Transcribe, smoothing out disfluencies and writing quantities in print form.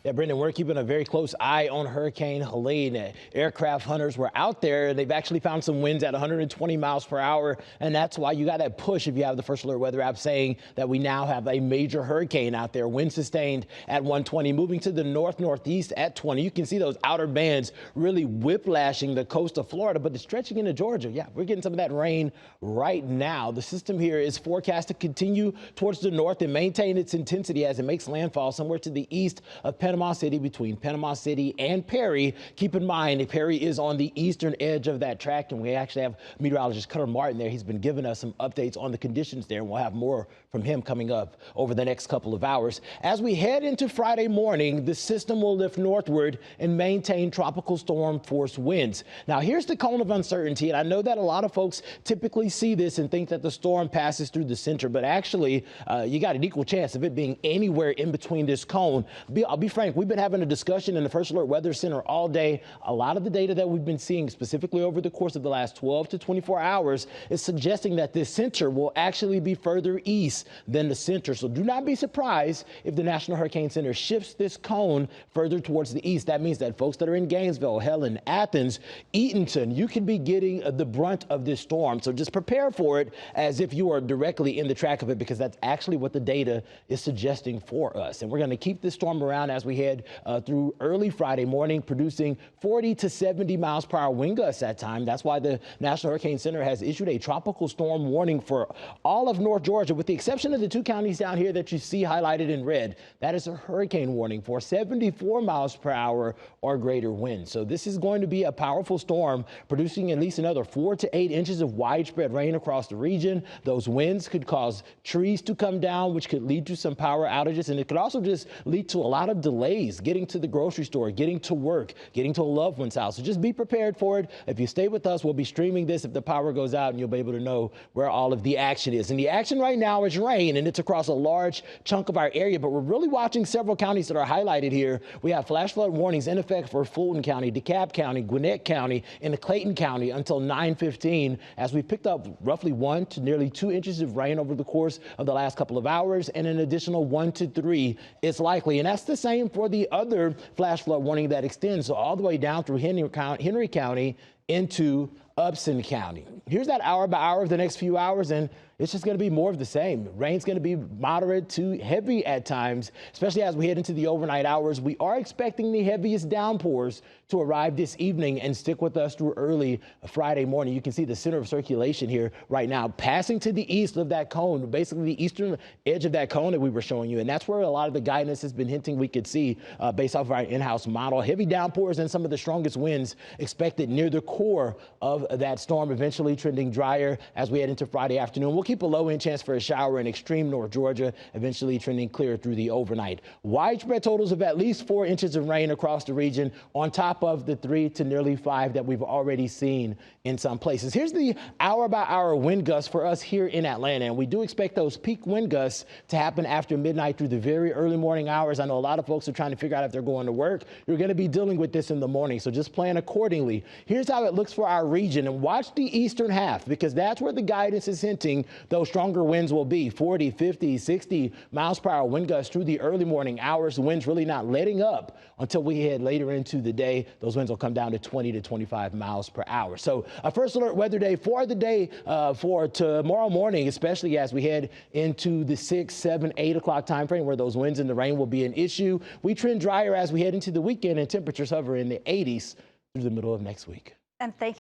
Yeah, Brendan, we're keeping a very close eye on Hurricane Helene. Aircraft hunters were out there. They've actually found some winds at 120 miles per hour, and that's why you got that push if you have the First Alert Weather app saying that we now have a major hurricane out there. Wind sustained at 120, moving to the north-northeast at 20. You can see those outer bands really whiplashing the coast of Florida, but it's stretching into Georgia. Yeah, we're getting some of that rain right now. The system here is forecast to continue towards the north and maintain its intensity as it makes landfall somewhere to the east of Panama City, between Panama City and Perry. Keep in mind, Perry is on the eastern edge of that track, and we actually have meteorologist Cutter Martin there. He's been giving us some updates on the conditions there, and we'll have more from him coming up over the next couple of hours. As we head into Friday morning, the system will lift northward and maintain tropical storm force winds. Now, here's the cone of uncertainty, and I know that a lot of folks typically see this and think that the storm passes through the center, but actually, you got an equal chance of it being anywhere in between this cone. I'll be frank, we've been having a discussion in the First Alert Weather Center all day. A lot of the data that we've been seeing specifically over the course of the last 12 to 24 hours is suggesting that this center will actually be further east than the center. So do not be surprised if the National Hurricane Center shifts this cone further towards the east. That means that folks that are in Gainesville, Helene, Athens, Eatonton, you could be getting the brunt of this storm. So just prepare for it as if you are directly in the track of it, because that's actually what the data is suggesting for us. And we're going to keep this storm around as we head through early Friday morning, producing 40 to 70 miles per hour wind gusts at time. That's why the National Hurricane Center has issued a tropical storm warning for all of North Georgia, with the exception of the two counties down here that you see highlighted in red. That is a hurricane warning for 74 miles per hour or greater wind. So this is going to be a powerful storm, producing at least another 4 to 8 inches of widespread rain across the region. Those winds could cause trees to come down, which could lead to some power outages, and it could also just lead to a lot of delays getting to the grocery store, getting to work, getting to a loved one's house. So just be prepared for it. If you stay with us, we'll be streaming this if the power goes out, and you'll be able to know where all of the action is. And the action right now is rain, and it's across a large chunk of our area, but we're really watching several counties that are highlighted here. We have flash flood warnings in effect for Fulton County, DeKalb County, Gwinnett County, and Clayton County until 9:15, as we picked up roughly 1 to nearly 2 inches of rain over the course of the last couple of hours, and an additional 1 to 3 is likely. And that's the same for the other flash flood warning that extends all the way down through Henry County into Upson County. Here's that hour by hour of the next few hours, and it's just going to be more of the same. Rain's going to be moderate to heavy at times, especially as we head into the overnight hours. We are expecting the heaviest downpours to arrive this evening and stick with us through early Friday morning. You can see the center of circulation here right now, passing to the east of that cone, basically the eastern edge of that cone that we were showing you. And that's where a lot of the guidance has been hinting we could see based off of our in-house model. Heavy downpours and some of the strongest winds expected near the core of that storm, eventually trending drier as we head into Friday afternoon. We'll keep a low-end chance for a shower in extreme North Georgia, eventually trending clear through the overnight. Widespread totals of at least 4 inches of rain across the region, on top of the 3 to nearly 5 that we've already seen in some places. Here's the hour-by-hour wind gusts for us here in Atlanta, and we do expect those peak wind gusts to happen after midnight through the very early morning hours. I know a lot of folks are trying to figure out if they're going to work. You're going to be dealing with this in the morning, so just plan accordingly. Here's how it looks for our region, and watch the eastern half, because that's where the guidance is hinting those stronger winds will be. 40, 50, 60 miles per hour wind gusts through the early morning hours. The winds really not letting up until we head later into the day. Those winds will come down to 20 to 25 miles per hour. So a First Alert Weather Day for the day for tomorrow morning, especially as we head into the 6, 7, 8 o'clock time frame where those winds and the rain will be an issue. We trend drier as we head into the weekend, and temperatures hover in the 80s through the middle of next week. And thank